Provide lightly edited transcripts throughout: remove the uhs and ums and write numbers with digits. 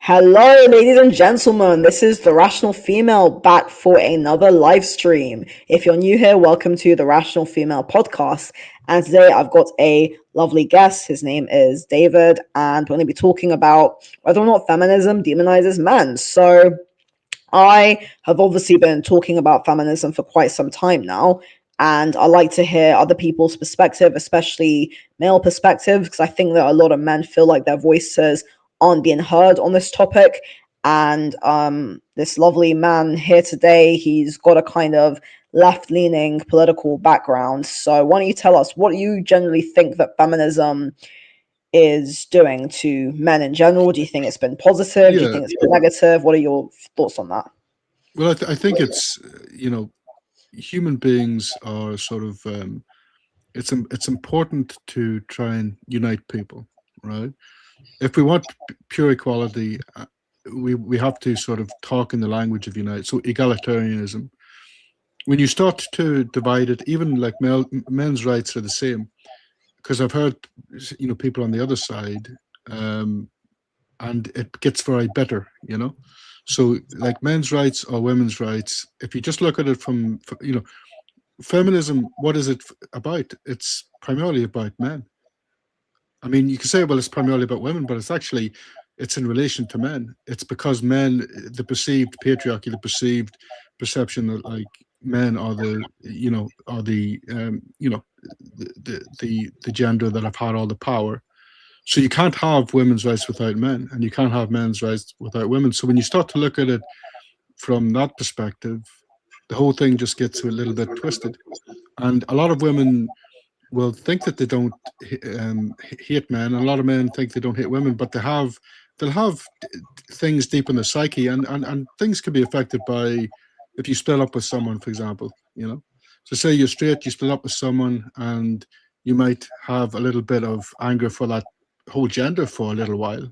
Hello, ladies and gentlemen. This is the Rational Female back for another live stream. If you're new here, welcome to the Rational Female podcast. And today I've got a lovely guest. His name is David, and we're going to be talking about whether or not feminism demonizes men. So, I have obviously been talking about feminism for quite some time now, and I like to hear other people's perspective, especially male perspective, because I think that a lot of men feel like their voices aren't being heard on this topic. And this lovely man here today, he's got a kind of left-leaning political background. So why don't you tell us what you generally think that feminism is doing to men in general? Do you think it's been positive? Do you Yeah, think it's been negative? What are your thoughts on that? well, I think it's human beings are sort of it's important to try and unite people, right? If we want pure equality, we have to sort of talk in the language of unite. So egalitarianism. When you start to divide it, even like men's rights are the same, because I've heard people on the other side, and it gets very bitter, So, like men's rights or women's rights, if you just look at it from, feminism, what is it about? It's primarily about men. I mean, you can say, well, it's primarily about women, but it's in relation to men. It's because men, the perceived patriarchy, the perceived perception that like men are the gender that have had all the power. So you can't have women's rights without men, and you can't have men's rights without women. So when you start to look at it from that perspective, the whole thing just gets a little bit twisted. And a lot of women will think that they don't hate men, and a lot of men think they don't hate women, but they'll have things deep in their psyche, and things can be affected by if you split up with someone, for example. So say you're straight, you split up with someone, and you might have a little bit of anger for that whole gender for a little while.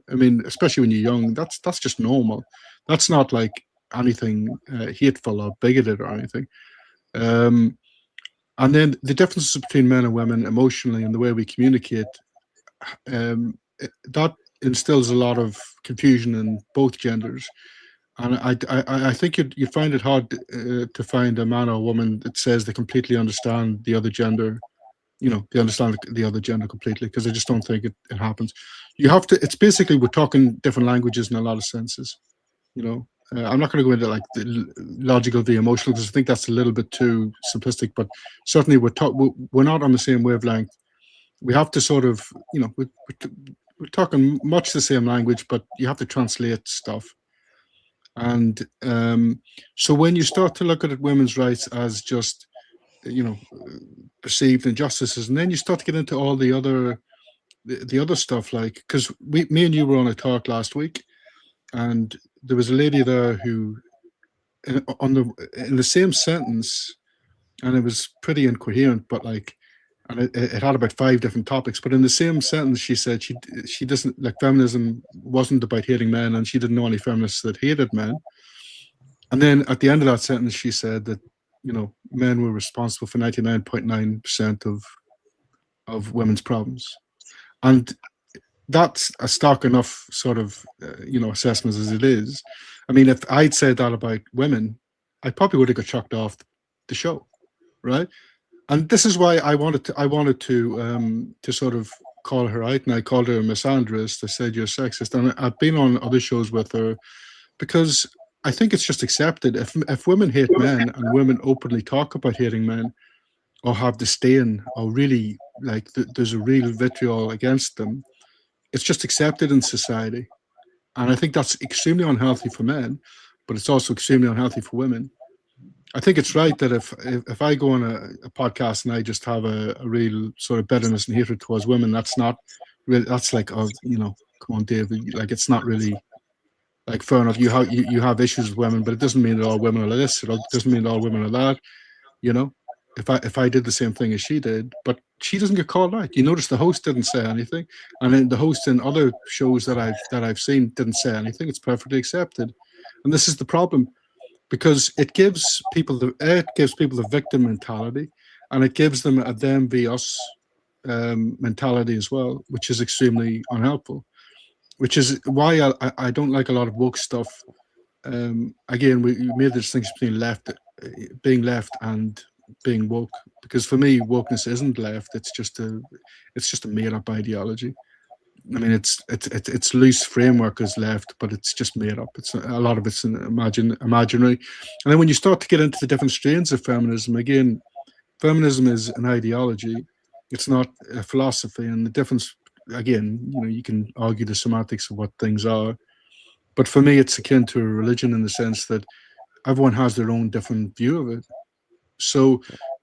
I mean, especially when you're young, that's just normal. That's not like anything hateful or bigoted or anything. And then the differences between men and women emotionally and the way we communicate, that instills a lot of confusion in both genders. And I think you'd find it hard to find a man or a woman that says they completely understand the other gender. They understand the other gender completely, because I just don't think it happens. You have to. It's basically we're talking different languages in a lot of senses. I'm not going to go into like the logical, the emotional, because I think that's a little bit too simplistic. But certainly, we're not on the same wavelength. We have to sort of, we're talking much the same language, but you have to translate stuff. And so when you start to look at it, women's rights as just, perceived injustices, and then you start to get into all the other stuff, like, because me and you were on a talk last week, and there was a lady there who, in the same sentence, and it was pretty incoherent, but like, and it had about 5 different topics, but in the same sentence, she said she doesn't like feminism wasn't about hating men, and she didn't know any feminists that hated men. And then at the end of that sentence, she said that men were responsible for 99.9% of women's problems, and that's a stark enough sort of assessment as it is. I mean, if I'd said that about women, I probably would have got chucked off the show, right? And this is why I wanted to sort of call her out, and I called her a misandrist. I said you're sexist, and I've been on other shows with her because I think it's just accepted. If women hate men and women openly talk about hating men, or have disdain, or really like there's a real vitriol against them, it's just accepted in society. And I think that's extremely unhealthy for men, but it's also extremely unhealthy for women. I think it's right that if I go on a podcast and I just have a real sort of bitterness and hatred towards women, that's not really, that's like, oh, come on, David, like, it's not really like fair enough. You have issues with women, but it doesn't mean that all women are this, or it doesn't mean that all women are that. You know, if I did the same thing as she did, but she doesn't get called out. You notice the host didn't say anything, and then the host in other shows that I've seen didn't say anything. It's perfectly accepted, and this is the problem, because it gives people the victim mentality, and it gives them a them v us mentality as well, which is extremely unhelpful. which is why I don't like a lot of woke stuff. Again, we made the distinction between being left and being woke, because for me, wokeness isn't left. It's just a made up ideology. I mean, it's loose framework is left, but it's just made up. It's a lot of it's imaginary, and then when you start to get into the different strains of feminism, again, feminism is an ideology. It's not a philosophy, and the difference, again, you can argue the semantics of what things are, but for me, it's akin to a religion in the sense that everyone has their own different view of it. So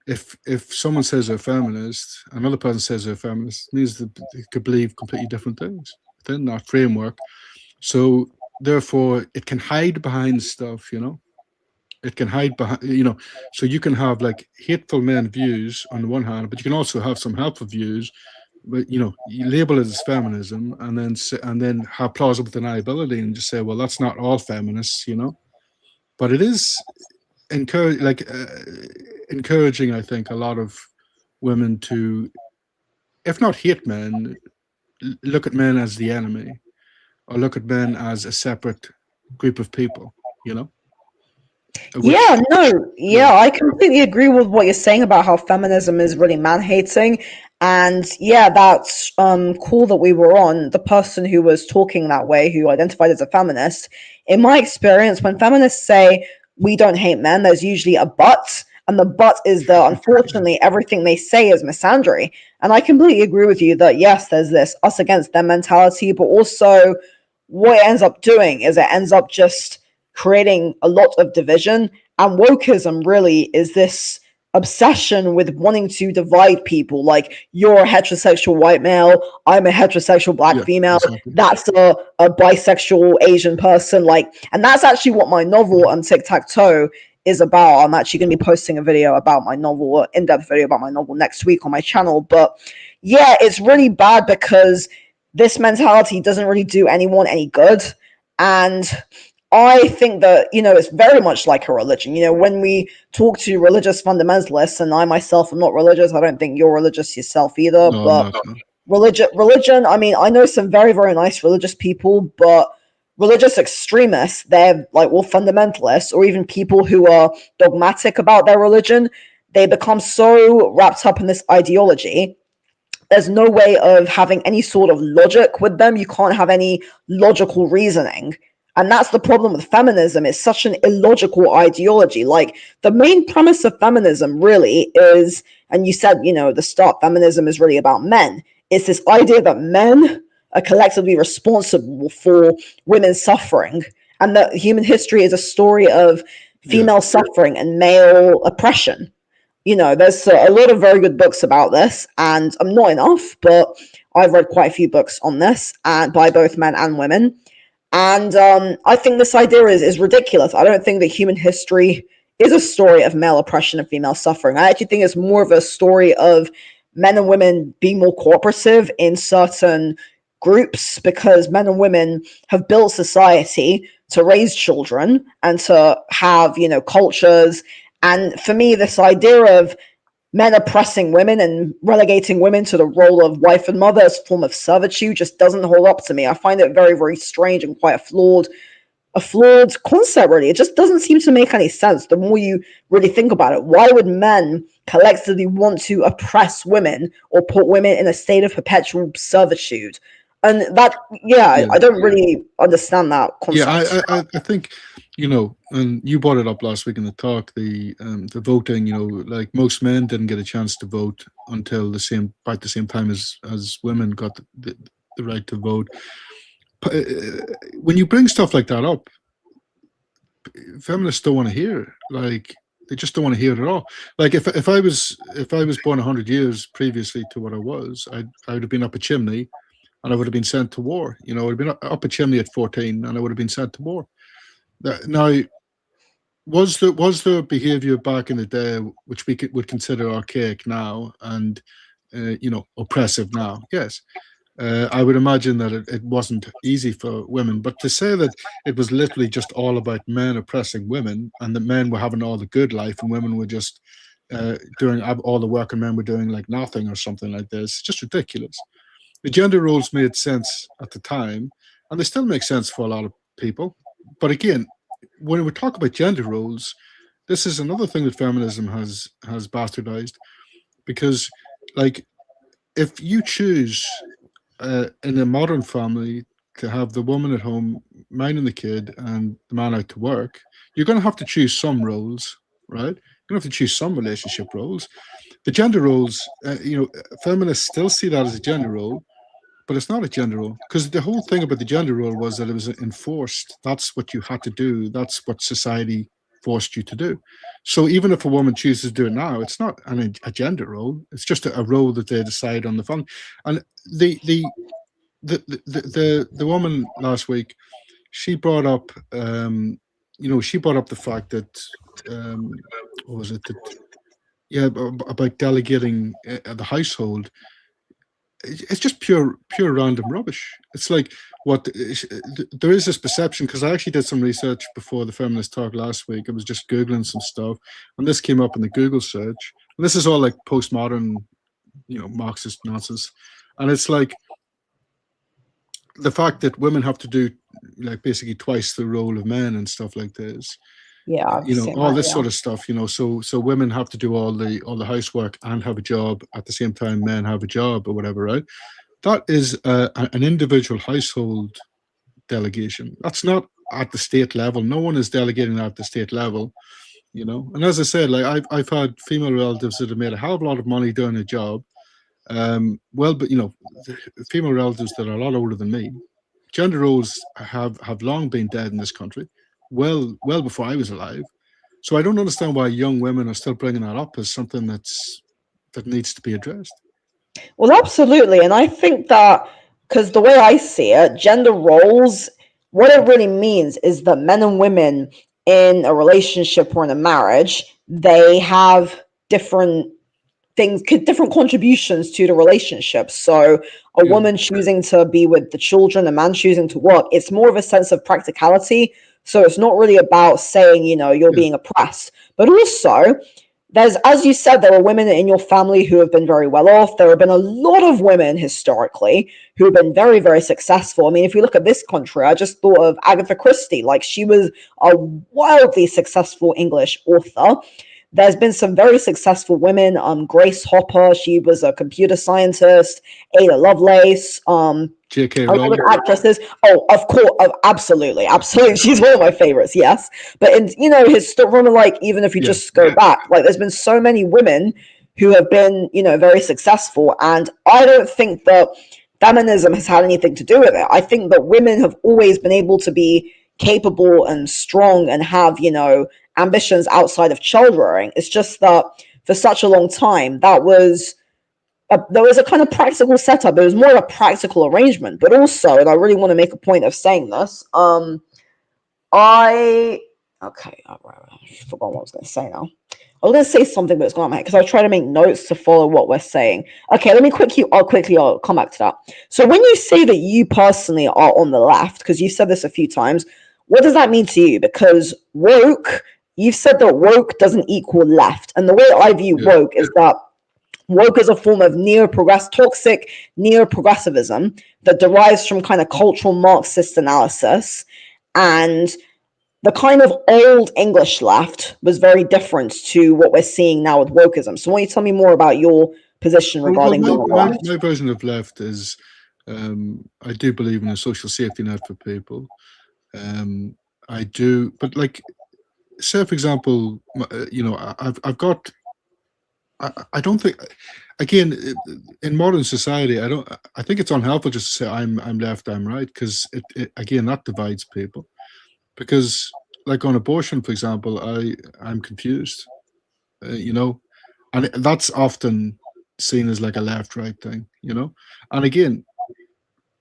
if someone says they're a feminist, another person says they're a feminist, it means that they could believe completely different things within that framework. So therefore, it can hide behind stuff, It can hide behind, so you can have like hateful men views on the one hand, but you can also have some helpful views. But you label it as feminism, and then have plausible deniability, and just say, well, that's not all feminists, But it is encouraging, I think, a lot of women to, if not hate men, look at men as the enemy, or look at men as a separate group of people, which, Yeah, no, yeah, yeah, I completely agree with what you're saying about how feminism is really man-hating. And yeah, that's cool that we were on. The person who was talking that way, who identified as a feminist, in my experience, when feminists say we don't hate men, there's usually a but, and the but is that unfortunately everything they say is misandry. And I completely agree with you that yes, there's this us against them mentality, but also what it ends up doing is it ends up just creating a lot of division. And wokeism really is this obsession with wanting to divide people. Like, you're a heterosexual white male, I'm a heterosexual black yeah, female, exactly. that's a bisexual Asian person. Like, and that's actually what my novel Tic Tac Toe is about. I'm actually going to be posting a video about my novel, an in-depth video about my novel next week on my channel. But yeah, it's really bad because this mentality doesn't really do anyone any good. And I think that, it's very much like a religion. When we talk to religious fundamentalists, and I myself am not religious, I don't think you're religious yourself either, No, I'm but not. No. religion, I mean, I know some very, very nice religious people, but religious extremists, they're like, well, fundamentalists, or even people who are dogmatic about their religion, they become so wrapped up in this ideology. There's no way of having any sort of logic with them. You can't have any logical reasoning. And that's the problem with feminism. It's such an illogical ideology. Like, the main premise of feminism really is, and you said, the start, feminism is really about men. It's this idea that men are collectively responsible for women's suffering, and that human history is a story of Yeah, female suffering and male oppression. There's a lot of very good books about this, and I'm not enough, but I've read quite a few books on this, and by both men and women. And I think this idea is ridiculous. I don't think that human history is a story of male oppression and female suffering. I actually think it's more of a story of men and women being more cooperative in certain groups, because men and women have built society to raise children and to have, cultures. And for me, this idea of men oppressing women and relegating women to the role of wife and mother as a form of servitude just doesn't hold up to me. I find it very, very strange and quite a flawed concept, really. It just doesn't seem to make any sense the more you really think about it. Why would men collectively want to oppress women or put women in a state of perpetual servitude? And that, yeah, yeah, I don't really understand that yeah. concept. I think, and you brought it up last week in the talk, the voting. Like most men didn't get a chance to vote until about the same time as women got the right to vote. When you bring stuff like that up, feminists don't want to hear. Like, they just don't want to hear it at all. Like, if I was born 100 years previously to what I was, I would have been up a chimney, and I would have been sent to war. I would have been up a chimney at 14, and I would have been sent to war. Now, was there behaviour back in the day which we would consider archaic now and oppressive now? Yes. I would imagine that it wasn't easy for women, but to say that it was literally just all about men oppressing women, and that men were having all the good life and women were just doing all the work, and men were doing like nothing or something like this, it's just ridiculous. The gender roles made sense at the time, and they still make sense for a lot of people. But again, when we talk about gender roles, this is another thing that feminism has bastardized, because, like, if you choose in a modern family to have the woman at home minding the kid and the man out to work, you're going to have to choose some roles, right? You're going to have to choose some relationship roles. The gender roles, feminists still see that as a gender role, but it's not a gender role, because the whole thing about the gender role was that it was enforced. That's what you had to do. That's what society forced you to do. So even if a woman chooses to do it now, it's not a gender role. It's just a role that they decide on the phone. And the woman last week, she brought up, she brought up the fact that, what was it that, yeah, about delegating the household. It's just pure random rubbish. It's like, what there is this perception, because I actually did some research before the feminist talk last week. I was just googling some stuff, and this came up in the Google search. And this is all like postmodern, Marxist nonsense, and it's like the fact that women have to do, like, basically twice the role of men and stuff like this. Yeah, I've seen All that, this yeah. sort of stuff. So women have to do all the housework and have a job at the same time men have a job or whatever, right? That is an individual household delegation. That's not at the state level. No one is delegating at the state level, And as I said, like, I've had female relatives that have made a hell of a lot of money doing a job. But female relatives that are a lot older than me. Gender roles have long been dead in this country, well before I was alive. So I don't understand why young women are still bringing that up as something that needs to be addressed. Well, absolutely. And I think that, because the way I see it, gender roles, what it really means is that men and women in a relationship or in a marriage, they have different things, different contributions to the relationship. So a Yeah, woman choosing to be with the children, a man choosing to work, it's more of a sense of practicality. So it's not really about saying, you're yeah, being oppressed, but also there's, as you said, there are women in your family who have been very well off. There have been a lot of women historically who have been very, very successful. I mean, if you look at this country, I just thought of Agatha Christie. Like, she was a wildly successful English author. There's been some very successful women. Grace Hopper, she was a computer scientist. Ada Lovelace. J.K. A lot of Rowling. actresses. Oh, of course, absolutely, absolutely. She's one of my favorites. Yes, but in his from, like, even if you Yeah, just go back, like, there's been so many women who have been very successful, and I don't think that feminism has had anything to do with it. I think that women have always been able to be capable and strong and have ambitions outside of child rearing. It's just that for such a long time there was a kind of practical setup. It was more of a practical arrangement, but also, and I really want to make a point of saying this. I okay, I forgot what I was going to say now. I was going to say something, but it's gone out my head because I try to make notes to follow what we're saying. Okay, let me quickly. I'll come back to that. So when you say that you personally are on the left, because you've said this a few times, what does that mean to you? Because woke, you've said that woke doesn't equal left, and the way I view yeah. woke is that woke is a form of toxic neo-progressivism that derives from kind of cultural Marxist analysis, and the kind of old English left was very different to what we're seeing now with wokeism. So why don't you tell me more about your position Well, regarding being on the left? my version of left is, I do believe in a social safety net for people. I do, but, like, say for example, I've got. I don't think, again, in modern society, I don't. I think it's unhelpful just to say I'm left, I'm right, because again, that divides people. Because, like, on abortion, for example, I'm confused, you know, and that's often seen as like a left right thing, and again,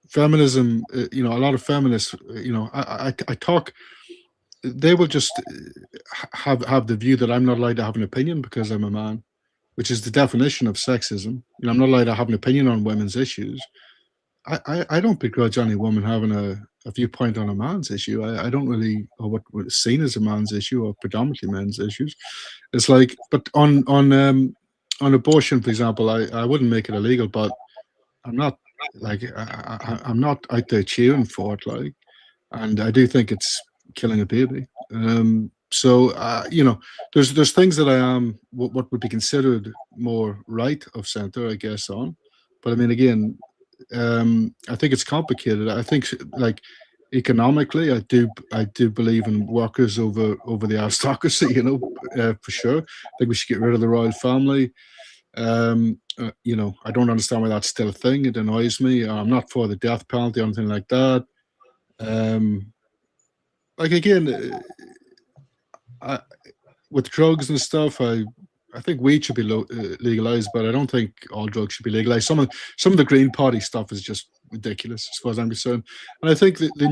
feminism, a lot of feminists, I talk, they will just have the view that I'm not allowed to have an opinion because I'm a man, which is the definition of sexism. I'm not allowed to have an opinion on women's issues. I don't begrudge any woman having a viewpoint on a man's issue. I don't really, or what is seen as a man's issue or predominantly men's issues. It's like, but on abortion, for example, I wouldn't make it illegal, but I'm not like I'm not out there cheering for it, like, and I do think it's killing a baby. So there's things that I am what would be considered more right of center, I guess, on. But I mean, again, I think it's complicated. I think like economically, I do believe in workers over the aristocracy. For sure. I think we should get rid of the royal family. I don't understand why that's still a thing. It annoys me. I'm not for the death penalty or anything like that. Um, like again, I, with drugs and stuff, I think weed should be legalized, but I don't think all drugs should be legalized. Some of the Green Party stuff is just ridiculous, as far as I'm concerned. And I think that the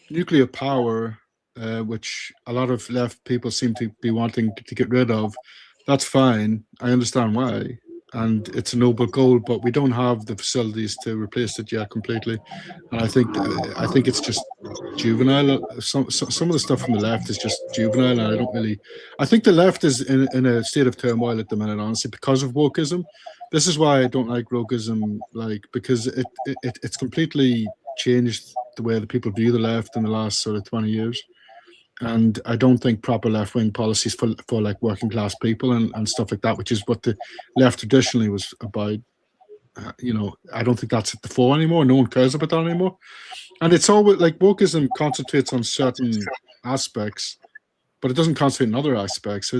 nuclear power, which a lot of left people seem to be wanting to get rid of, that's fine. I understand why, and it's a noble goal, but we don't have the facilities to replace it yet completely. And I think it's just juvenile. Some of the stuff from the left is just juvenile, and I don't really. I think the left is in a state of turmoil at the minute, honestly, because of wokeism. This is why I don't like wokeism, like because it's completely changed the way that people view the left in the last sort of 20 years. And I don't think proper left wing policies for like working class people and stuff like that, which is what the left traditionally was about. I don't think that's at the fore anymore. No one cares about that anymore. And it's always like wokeism concentrates on certain aspects, but it doesn't concentrate on other aspects. So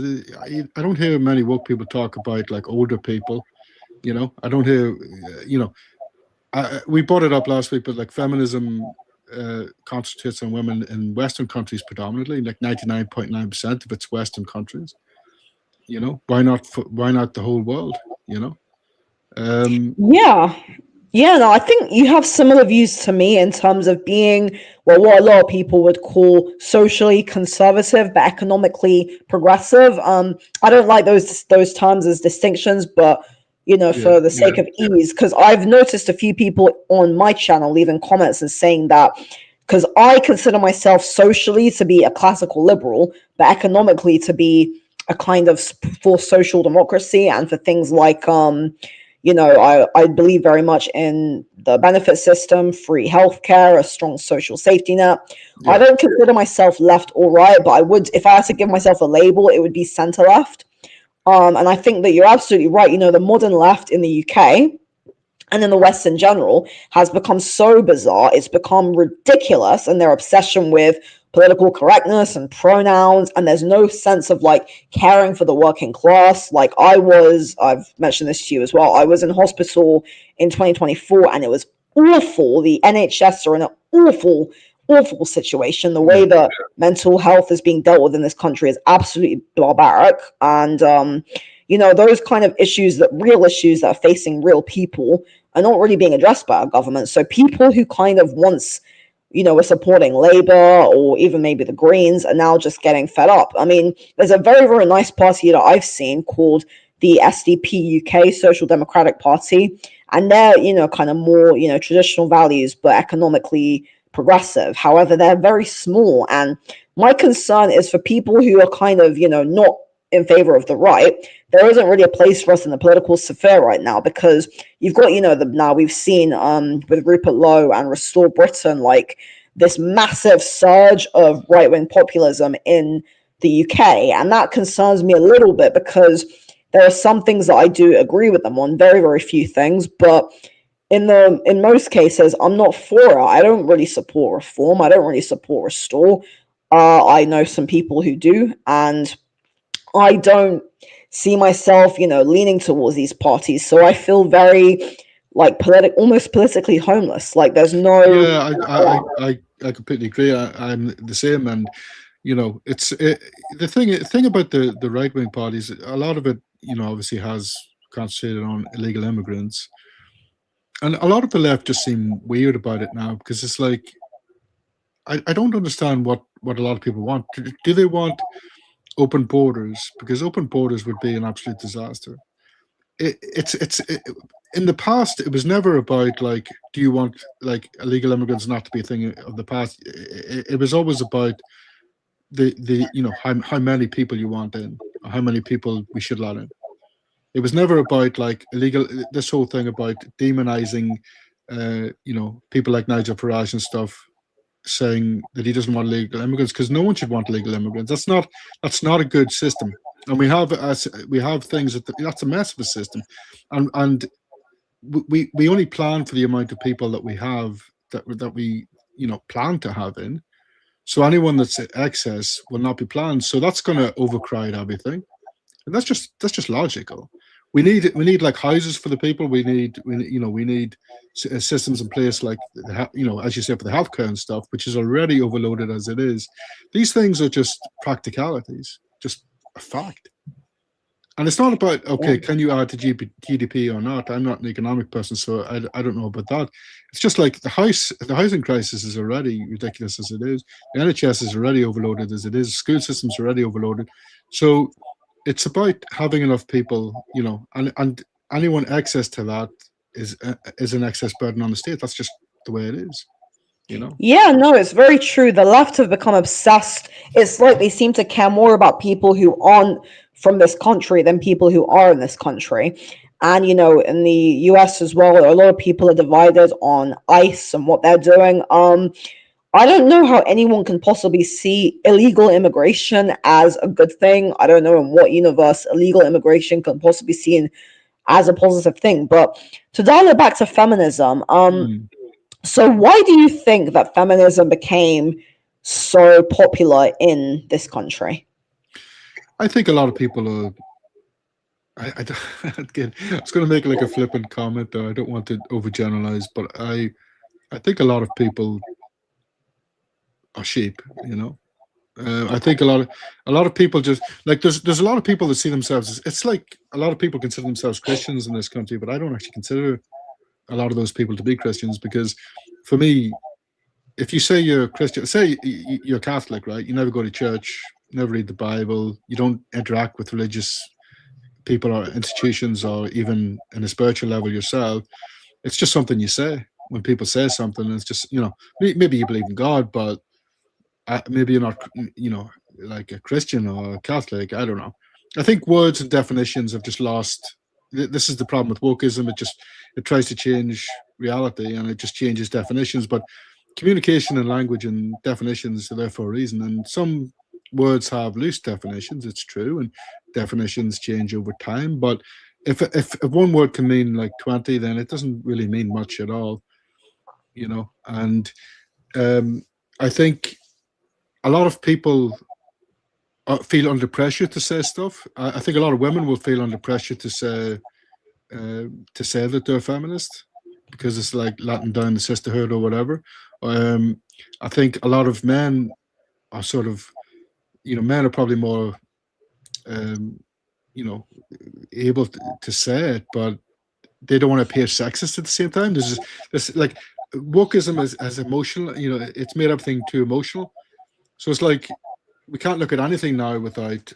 I don't hear many woke people talk about like older people. I don't hear, we brought it up last week, but like feminism concentrates on women in Western countries predominantly, like 99.9% of it's Western countries. Why not the whole world? You know, um, Yeah. Yeah, no, I think you have similar views to me in terms of being, well, what a lot of people would call socially conservative but economically progressive. I don't like those terms as distinctions, but yeah, for the sake of ease, because I've noticed a few people on my channel leaving comments and saying that because I consider myself socially to be a classical liberal, but economically to be a kind of for social democracy and for things like I believe very much in the benefit system, free healthcare, a strong social safety net. I yeah, don't consider myself left or right, but I would, if I had to give myself a label, it would be center left. And I think that you're absolutely right. The modern left in the UK and in the West in general has become so bizarre. It's become ridiculous, and their obsession with political correctness and pronouns, and there's no sense of like caring for the working class. Like I've mentioned this to you as well. I was in hospital in 2024, and it was awful. The NHS are in an awful situation. The way yeah, that mental health is being dealt with in this country is absolutely barbaric, and those kind of issues, that real issues that are facing real people, are not really being addressed by our government. So people who kind of once, were supporting Labour or even maybe the Greens are now just getting fed up. I mean, there's a very, very nice party that I've seen called the SDP UK, Social Democratic Party. And they're, kind of more, traditional values, but economically progressive. However, they're very small. And my concern is for people who are kind of, not in favor of the right, there isn't really a place for us in the political sphere right now, because you've got, now we've seen with Rupert Lowe and Restore Britain, like this massive surge of right-wing populism in the UK. And that concerns me a little bit, because there are some things that I do agree with them on, very, very few things, but in most cases, I'm not for it. I don't really support reform. I don't really support restore. I know some people who do, and I don't see myself, leaning towards these parties. So I feel very like almost politically homeless. Like there's no. yeah. I completely agree. I'm the same, and the thing about the right wing parties. A lot of it, obviously has concentrated on illegal immigrants, and a lot of the left just seem weird about it now because it's like I don't understand what a lot of people want. Do they want open borders? Because open borders would be an absolute disaster. It's in the past it was never about like do you want like illegal immigrants not to be a thing of the past. It was always about the how many people you want in, or how many people we should let in. It was never about like illegal. This whole thing about demonizing, people like Nigel Farage and stuff, saying that he doesn't want illegal immigrants because no one should want illegal immigrants. That's not a good system. And we have things that's a mess of a system, and we only plan for the amount of people that we have that we plan to have in. So anyone that's excess will not be planned. So that's going to overcrowd everything, and that's just logical. We need like houses for the people. We need systems in place like as you said, for the healthcare and stuff, which is already overloaded as it is. These things are just practicalities, just a fact. And it's not about, okay, can you add to GDP or not? I'm not an economic person, so I don't know about that. It's just like the housing crisis is already ridiculous as it is. The NHS is already overloaded as it is. School systems are already overloaded. So it's about having enough people, and anyone excess to that is an excess burden on the state. That's just the way it is. Yeah, no, it's very true. The left have become obsessed. It's like they seem to care more about people who aren't from this country than people who are in this country. And, in the US as well, a lot of people are divided on ICE and what they're doing. I don't know how anyone can possibly see illegal immigration as a good thing. I don't know in what universe illegal immigration can possibly be seen as a positive thing. But to dial it back to feminism, so why do you think that feminism became so popular in this country? I think a lot of people are. Again, I was going to make like a flippant comment, though I don't want to overgeneralize, but I think a lot of people are sheep. I think a lot of people just like there's a lot of people that see themselves as, it's like a lot of people consider themselves Christians in this country, but I don't actually consider a lot of those people to be Christians, because for me, if you say you're a Christian, say you're Catholic, right? You never go to church, never read the Bible, you don't interact with religious people or institutions or even in a spiritual level yourself. It's just something you say. When people say something, it's just, maybe you believe in God, but maybe you're not, like a Christian or a Catholic. I don't know. I think words and definitions have just lost. This is the problem with wokeism. It tries to change reality and it just changes definitions. But communication and language and definitions are there for a reason. And some words have loose definitions. It's true, and definitions change over time. But if one word can mean like 20, then it doesn't really mean much at all. And I think a lot of people feel under pressure to say stuff. I think a lot of women will feel under pressure to say that they're feminist because it's like letting down the sisterhood or whatever. I think a lot of men are sort of, men are probably more, able to say it, but they don't want to appear sexist at the same time. There's this like wokeism as emotional. It's made everything too emotional. So it's like we can't look at anything now without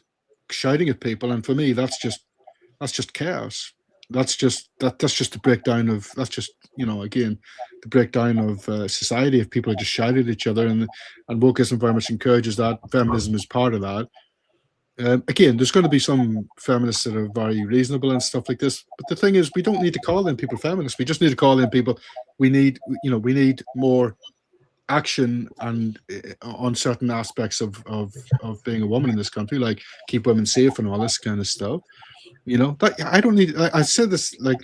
shouting at people. And for me, that's just chaos. That's just the breakdown of again, the breakdown of society. If people are just shouting at each other, and wokeism very much encourages that. Feminism is part of that. Again, there's going to be some feminists that are very reasonable and stuff like this. But the thing is, we don't need to call them people feminists. We just need to call them people. We need more action and on certain aspects of being a woman in this country, like keep women safe and all this kind of stuff. I don't need. I said this like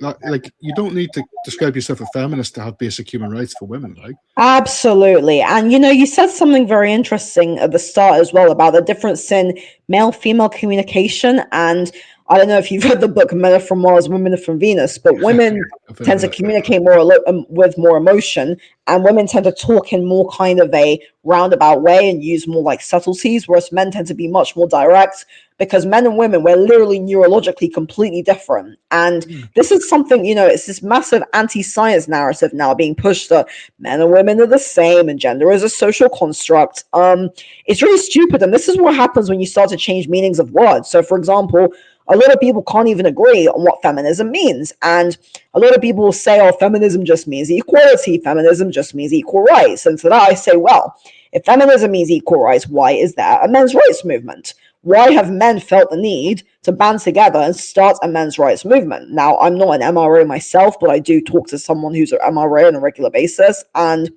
you don't need to describe yourself a feminist to have basic human rights for women. Like Absolutely. And you said something very interesting at the start as well about the difference in male female communication. And I don't know if you've read the book Men Are From Mars, Women Are From Venus, but women tend to communicate with more emotion, and women tend to talk in more kind of a roundabout way and use more like subtleties, whereas men tend to be much more direct, because men and women, we're literally neurologically completely different. And this is something, it's this massive anti-science narrative now being pushed that men and women are the same and gender is a social construct. It's really stupid. And this is what happens when you start to change meanings of words. So, for example, a lot of people can't even agree on what feminism means. And a lot of people will say, oh, feminism just means equality. Feminism just means equal rights. And to that I say, well, if feminism means equal rights, why is there a men's rights movement? why have men felt the need to band together and start a men's rights movement? Now, I'm not an MRO myself, but I do talk to someone who's an MRO on a regular basis, and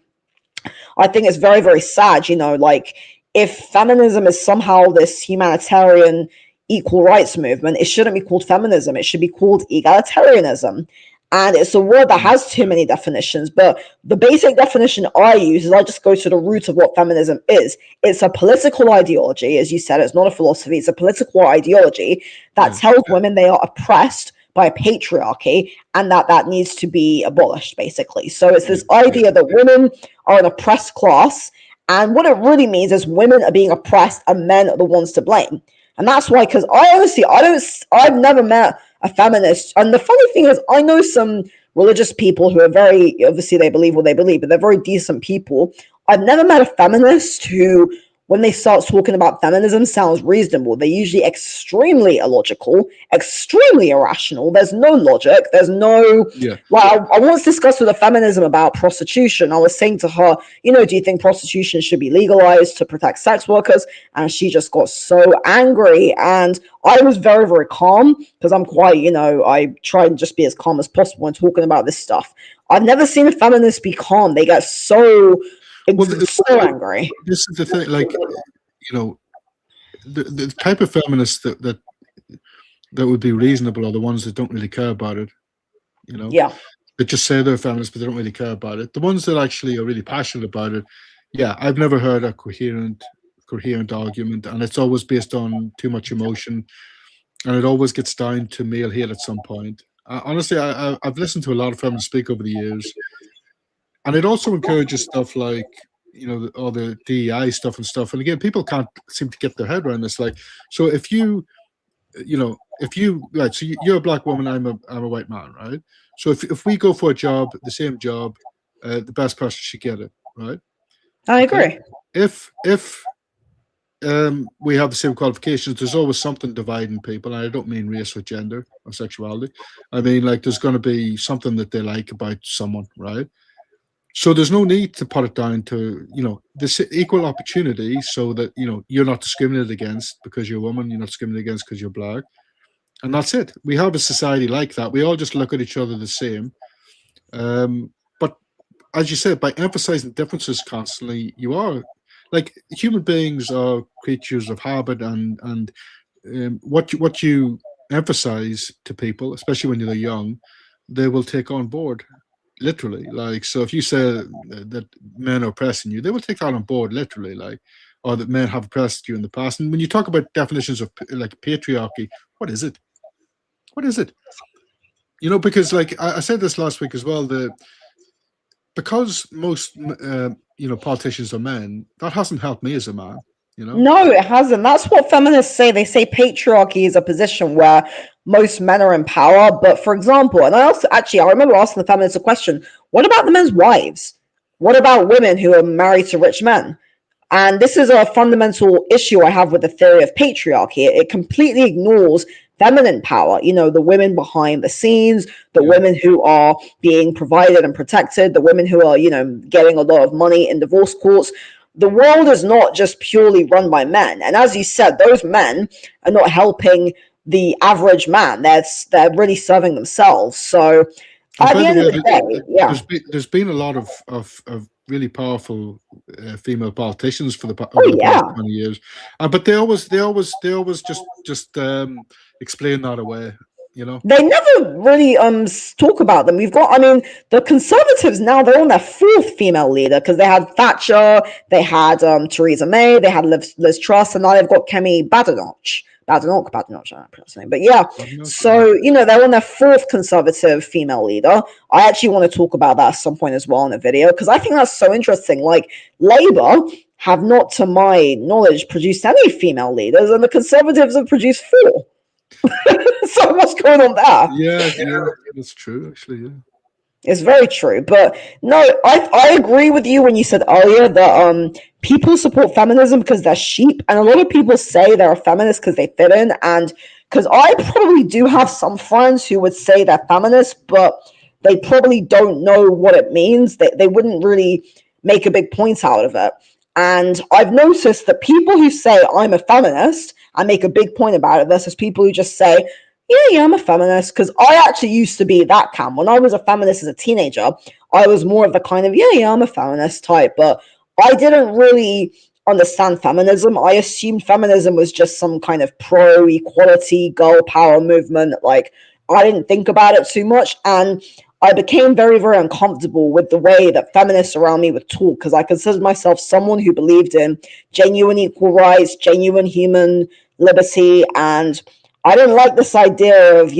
I think it's very, very sad, like if feminism is somehow this humanitarian equal rights movement, it shouldn't be called feminism. It should be called egalitarianism. And it's a word that has too many definitions, but the basic definition I use is I just go to the root of what feminism is. It's a political ideology, as you said, it's not a philosophy, it's a political ideology that tells women they are oppressed by a patriarchy and that needs to be abolished, basically. So it's this idea that women are an oppressed class, and what it really means is women are being oppressed and men are the ones to blame. And that's why, because I've never met a feminist. And the funny thing is, I know some religious people who are very, obviously they believe what they believe, but they're very decent people. I've never met a feminist who, when they start talking about feminism, sounds reasonable. They're usually extremely illogical, extremely irrational. There's no logic. There's no... I once discussed with a feminism about prostitution. I was saying to her, do you think prostitution should be legalized to protect sex workers? And she just got so angry. And I was very, very calm because I'm quite, I try and just be as calm as possible when talking about this stuff. I've never seen a feminist be calm. They get so angry. This is the thing, like, the type of feminists that would be reasonable are the ones that don't really care about it. That just say they're feminists, but they don't really care about it. The ones that actually are really passionate about it, I've never heard a coherent argument, and it's always based on too much emotion, and it always gets down to male hate at some point. Honestly, I've listened to a lot of feminists speak over the years. And it also encourages stuff like, all the DEI stuff and stuff. And again, people can't seem to get their head around this. Like, so if you're a black woman, I'm a white man, right? So if we go for a job, the same job, the best person should get it, right? I agree. If we have the same qualifications, there's always something dividing people. And I don't mean race or gender or sexuality. I mean, like, there's going to be something that they like about someone, right? So there's no need to put it down to, this equal opportunity so that, you're not discriminated against because you're a woman, you're not discriminated against because you're black. And that's it. We have a society like that. We all just look at each other the same. But as you said, by emphasizing differences constantly, you are, like, human beings are creatures of habit, and what you emphasize to people, especially when they're young, they will take on board. Literally, like, so if you say that men are oppressing you, they will take that on board, literally, like, or that men have oppressed you in the past. And when you talk about definitions of, like, patriarchy, what is it? What is it? Because, like, I said this last week as well, because most politicians are men, that hasn't helped me as a man. No, it hasn't. That's what feminists say. They say patriarchy is a position where most men are in power. But for example, and I remember asking the feminists a question: what about the men's wives? What about women who are married to rich men? And this is a fundamental issue I have with the theory of patriarchy. It completely ignores feminine power, the women behind the scenes, the women who are being provided and protected, the women who are, getting a lot of money in divorce courts. The world is not just purely run by men. And as you said, those men are not helping the average man. They're really serving themselves. So at the end of the day, there's been a lot of really powerful female politicians for the past 20 years, but they always just explain that away. They never really talk about them. The Conservatives now, they're on their fourth female leader, because they had Thatcher, they had Theresa May, they had Liz Truss, and now they've got Kemi Badenoch. I don't know how to pronounce her name, but so they're on their fourth Conservative female leader. I actually want to talk about that at some point as well in a video, because I think that's so interesting. Like, Labour have not, to my knowledge, produced any female leaders, and the Conservatives have produced 4. So what's going on there? Yeah, that's true, actually. Yeah, it's very true. But no, I agree with you when you said earlier that people support feminism because they're sheep, and a lot of people say they're a feminist because they fit in. And because I probably do have some friends who would say they're feminists, but they probably don't know what it means. They wouldn't really make a big point out of it. And I've noticed that people who say I'm a feminist and make a big point about it versus people who just say, yeah, I'm a feminist. Because I actually used to be that camp. When I was a feminist as a teenager, I was more of the kind of, yeah, I'm a feminist type. But I didn't really understand feminism. I assumed feminism was just some kind of pro equality, girl power movement. Like, I didn't think about it too much. And I became very, very uncomfortable with the way that feminists around me would talk because I considered myself someone who believed in genuine equal rights, genuine human liberty. And I didn't like this idea of,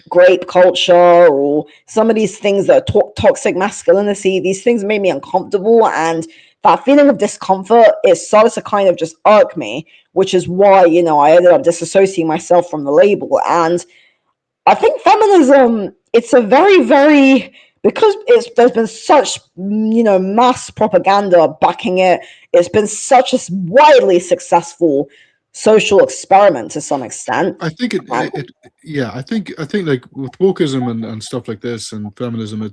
grape culture or some of these things that are toxic masculinity. These things made me uncomfortable, and that feeling of discomfort, it started to kind of just irk me, which is why, I ended up disassociating myself from the label. And I think feminism, it's a very, very, because there's been such, mass propaganda backing it, it's been such a widely successful social experiment to some extent. I think yeah, I think like with wokeism and stuff like this and feminism,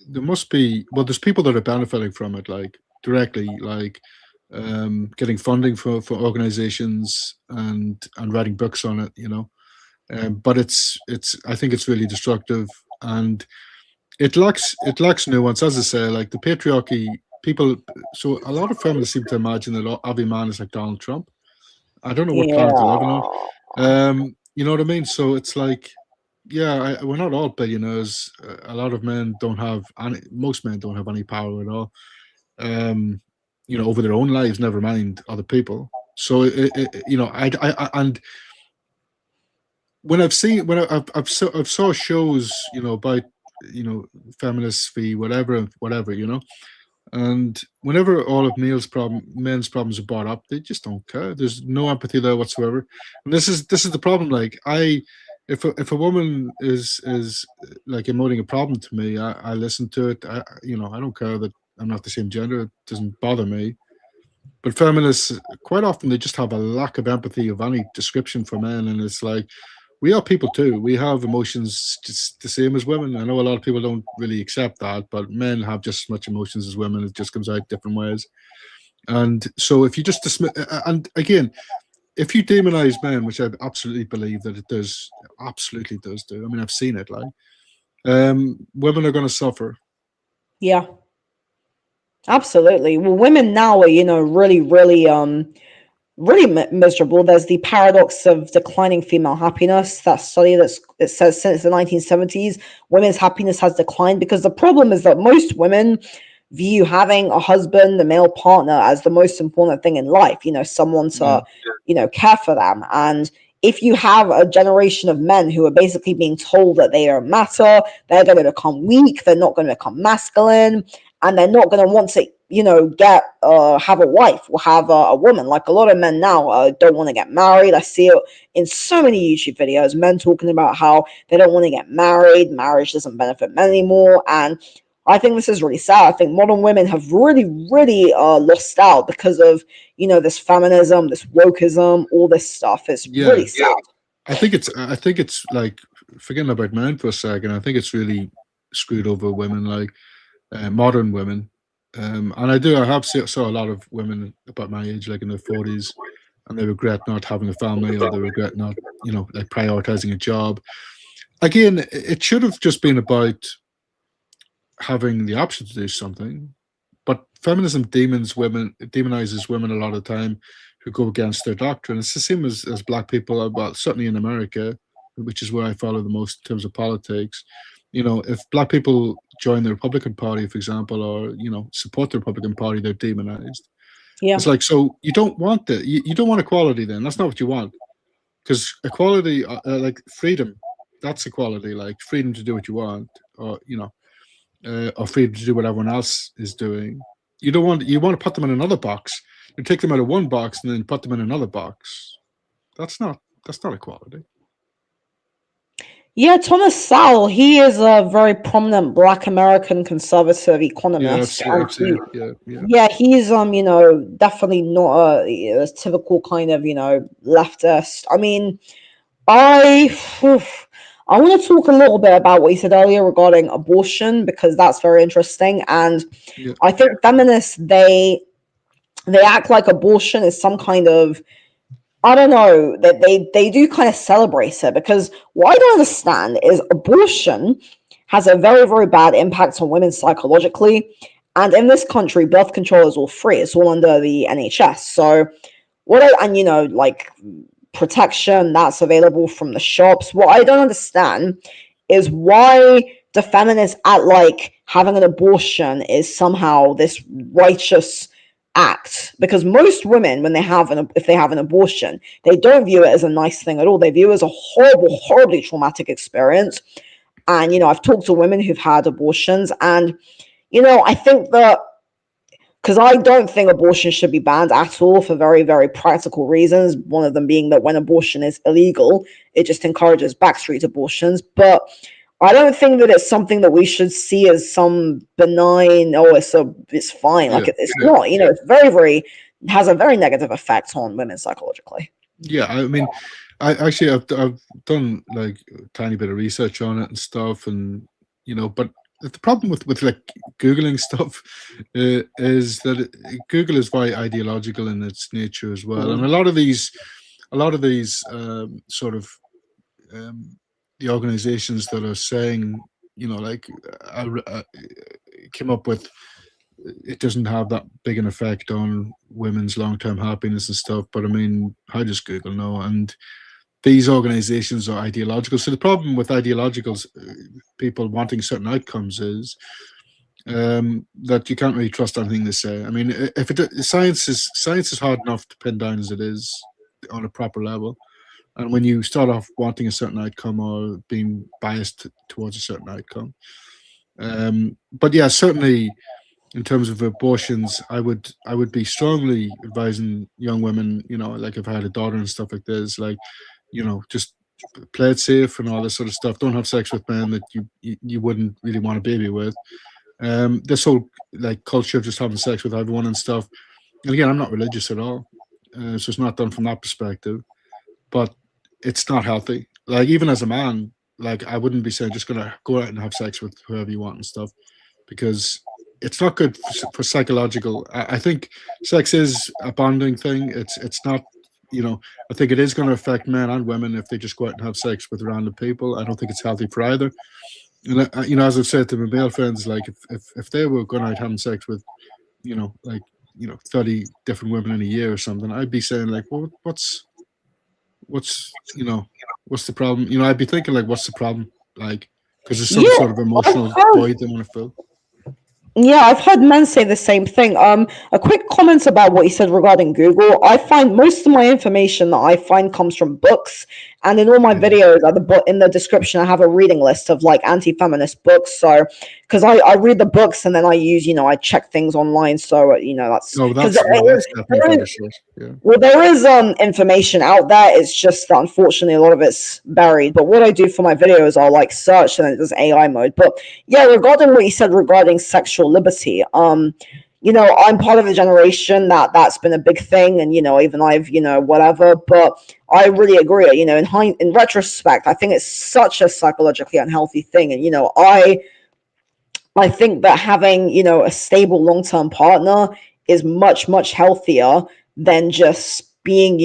there must be, well, there's people that are benefiting from it, like directly, like getting funding for organizations and writing books on it, but it's I think it's really destructive, and it lacks nuance, as I say, like the patriarchy. People, so a lot of feminists seem to imagine that every man is like Donald Trump. I don't know what planet they're living on. Yeah. You know what I mean? So it's like, yeah, we're not all billionaires. A lot of men don't have any. Most men don't have any power at all. Um, over their own lives, never mind other people. So and when I've seen when I've saw shows, about feminists v whatever, and whenever all of men's problems are brought up, they just don't care. There's no empathy there whatsoever. And this is the problem. Like if a woman is like emoting a problem to me, I listen to it. I don't care that I'm not the same gender. It doesn't bother me. But feminists, quite often, they just have a lack of empathy of any description for men, and it's like we are people too. We have emotions just the same as women. I know a lot of people don't really accept that, but men have just as much emotions as women. It just comes out different ways. And so if you just dismiss, and again, if you demonize men, which I absolutely believe that it does, absolutely does do. I mean, I've seen it. Like, women are going to suffer. Yeah, absolutely. Well, women now are, really, really, really miserable. There's the paradox of declining female happiness. That study it says since the 1970s, women's happiness has declined because the problem is that most women view having a husband, a male partner, as the most important thing in life. Someone Yeah. to, care for them. And if you have a generation of men who are basically being told that they don't matter, they're going to become weak, they're not going to become masculine, and they're not going to want to, get have a wife or have a woman. Like a lot of men now don't want to get married. I see it in so many YouTube videos, men talking about how they don't want to get married, marriage doesn't benefit men anymore. And I think this is really sad. I think modern women have really, really lost out because of, this feminism, this wokeism, all this stuff. It's Yeah. really sad. I think it's like, forgetting about men for a second. I think it's really screwed over women, like modern women. And I have saw a lot of women about my age, like in their 40s, and they regret not having a family, or they regret not, like prioritizing a job. Again, it should have just been about having the option to do something. But feminism demonizes women a lot of the time who go against their doctrine. It's the same as black people, well, certainly in America, which is where I follow the most in terms of politics. If black people join the Republican Party, for example, or support the Republican Party, they're demonized. Yeah. It's like, so you don't want you don't want equality. Then that's not what you want, because equality, like freedom, that's equality. Like freedom to do what you want, or freedom to do what everyone else is doing. You want to put them in another box. You take them out of one box and then put them in another box. That's not equality. Yeah, Thomas Sowell, he is a very prominent black American conservative Yeah, economist. And I've seen it. Yeah, yeah, yeah, he's definitely not a typical kind of, leftist. I mean, I I want to talk a little bit about what you said earlier regarding abortion because that's very interesting. And yeah, I think feminists they act like abortion is some kind of I don't know that they do kind of celebrate it, because what I don't understand is abortion has a very, very bad impact on women psychologically. And in this country, birth control is all free. It's all under the NHS. So and like protection that's available from the shops. What I don't understand is why the feminists act like having an abortion is somehow this righteous act, because most women, when if they have an abortion, they don't view it as a nice thing at all. They view it as a horrible, horribly traumatic experience. And I've talked to women who've had abortions, and I think that, because I don't think abortion should be banned at all, for very, very practical reasons. One of them being that when abortion is illegal, it just encourages backstreet abortions. But I don't think that it's something that we should see as some benign, oh, it's fine. Yeah, Like, it's not. It's very, very, has a very negative effect on women psychologically. yeah. I mean, I've done like a tiny bit of research on it and stuff, and but the problem with like googling stuff is that Google is very ideological in its nature as well, and a lot of these sort of the organizations that are saying, like, came up with, it doesn't have that big an effect on women's long-term happiness and stuff. But I mean, how does Google know? And these organizations are ideological. So the problem with ideologicals, people wanting certain outcomes, is that you can't really trust anything they say. I mean, if science is hard enough to pin down as it is on a proper level. And when you start off wanting a certain outcome or being biased towards a certain outcome. But yeah, certainly in terms of abortions, I would be strongly advising young women, like if I had a daughter and stuff like this, like, just play it safe and all this sort of stuff. Don't have sex with men that you wouldn't really want a baby with. This whole like culture of just having sex with everyone and stuff. And again, I'm not religious at all, so it's not done from that perspective. But it's not healthy. Like, even as a man, like, I wouldn't be saying just gonna go out and have sex with whoever you want and stuff, because it's not good for psychological. I think sex is a bonding thing. It's not. I think it is going to affect men and women if they just go out and have sex with random people. I don't think it's healthy for either. And as I've said to my male friends, like, if they were going out having sex with, like, 30 different women in a year or something, I'd be saying, like, well, what's the problem? I'd be thinking, like, what's the problem? Like, because there's some Yeah, sort of I've emotional heard void they want to fill. Yeah, I've heard men say the same thing. A quick comment about what you said regarding Google. I find most of my information that I find comes from books, and in all my Yeah. videos, in the description, I have a reading list of like anti-feminist books. So, because I read the books and then I check things online. So that's No, because that's definitely a better source. Yeah. well, there is information out there. It's just that unfortunately a lot of it's buried. But what I do for my videos, I'll like search and it does AI mode. But yeah, regarding what you said regarding sexual liberty, I'm part of a generation that's been a big thing, and even I've whatever. But I really agree. In retrospect, I think it's such a psychologically unhealthy thing, and I think that having, a stable long-term partner is much, much healthier than just being,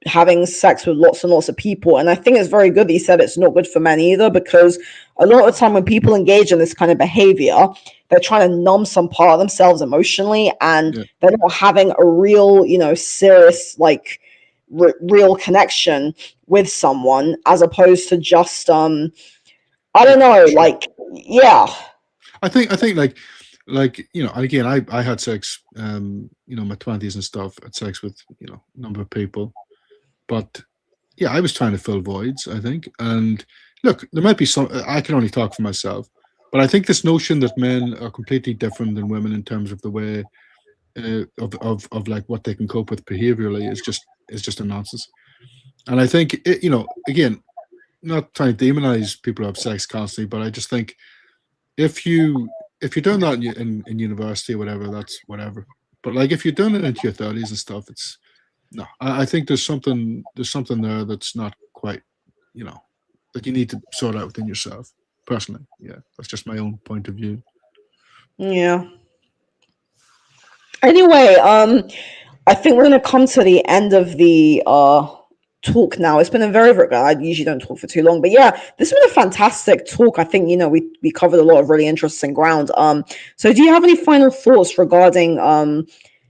having sex with lots and lots of people. And I think it's very good that you said it's not good for men either, because a lot of the time when people engage in this kind of behavior, they're trying to numb some part of themselves emotionally, and Yeah. they're not having a real, serious, like, real connection with someone, as opposed to just, I Yeah. don't know, Sure. like, yeah. I think like again, I had sex, my 20s and stuff. Had sex with a number of people, but yeah, I was trying to fill voids, I think. And look, there might be some. I can only talk for myself, but I think this notion that men are completely different than women in terms of the way, of like what they can cope with behaviorally, is just a nonsense. And I think again, not trying to demonize people who have sex constantly, but I just think if you're doing that in university or whatever, that's whatever. But like, if you're doing it into your 30s and stuff, it's no. I think there's something there that's not quite, that you need to sort out within yourself. Personally, yeah, that's just my own point of view. Yeah. Anyway, I think we're going to come to the end of the talk now. It's been a very I usually don't talk for too long, but yeah, this has been a fantastic talk. I think we covered a lot of really interesting ground. So do you have any final thoughts regarding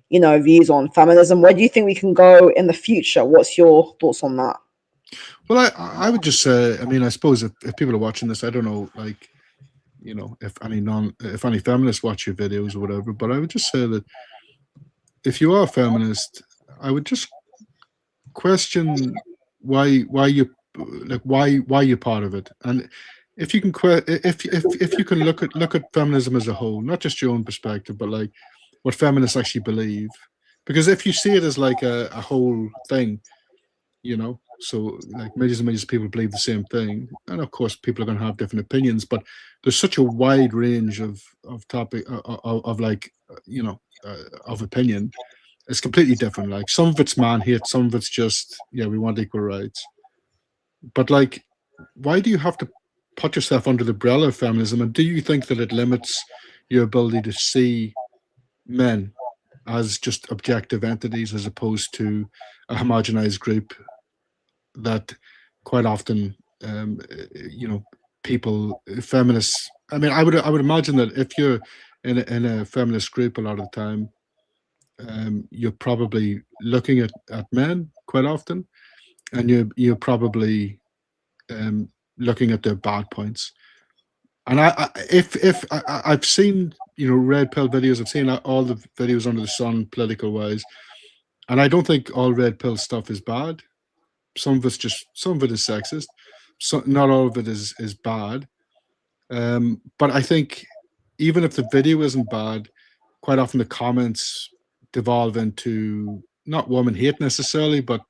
views on feminism? Where do you think we can go in the future? What's your thoughts on that? Well, I would just say, I mean, I suppose if people are watching this, I don't know, like, if any feminists watch your videos or whatever, but I would just say that if you are a feminist, I would just question why you like why you're part of it, and if you can if you can look at feminism as a whole, not just your own perspective, but like what feminists actually believe, because if you see it as like a whole thing, so like millions and millions of people believe the same thing, and of course people are going to have different opinions, but there's such a wide range of topic of like of opinion. It's completely different. Like some of it's man hate, some of it's just we want equal rights. But like, why do you have to put yourself under the umbrella of feminism? And do you think that it limits your ability to see men as just objective entities as opposed to a homogenized group that quite often, people, feminists. I mean, I would imagine that if you're in a feminist group, a lot of the time, you're probably looking at men quite often, and you're probably looking at their bad points. And I've seen red pill videos, I've seen all the videos under the sun political wise, and I don't think all red pill stuff is bad. Some of it is sexist. So not all of it is bad. But I think even if the video isn't bad, quite often the comments devolve into not woman hate necessarily, but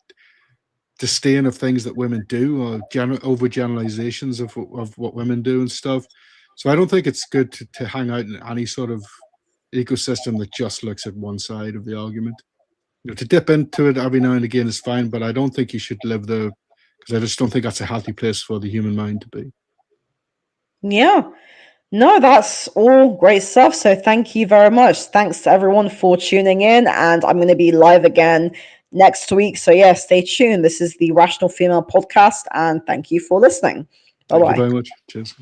disdain of things that women do, or overgeneralizations of what women do and stuff. So I don't think it's good to hang out in any sort of ecosystem that just looks at one side of the argument. To dip into it every now and again is fine, but I don't think you should live there, because I just don't think that's a healthy place for the human mind to be. Yeah. No, that's all great stuff. So thank you very much. Thanks to everyone for tuning in. And I'm going to be live again next week. So yeah, stay tuned. This is the Rational Female Podcast. And thank you for listening. Bye Thank you bye. very much. Cheers.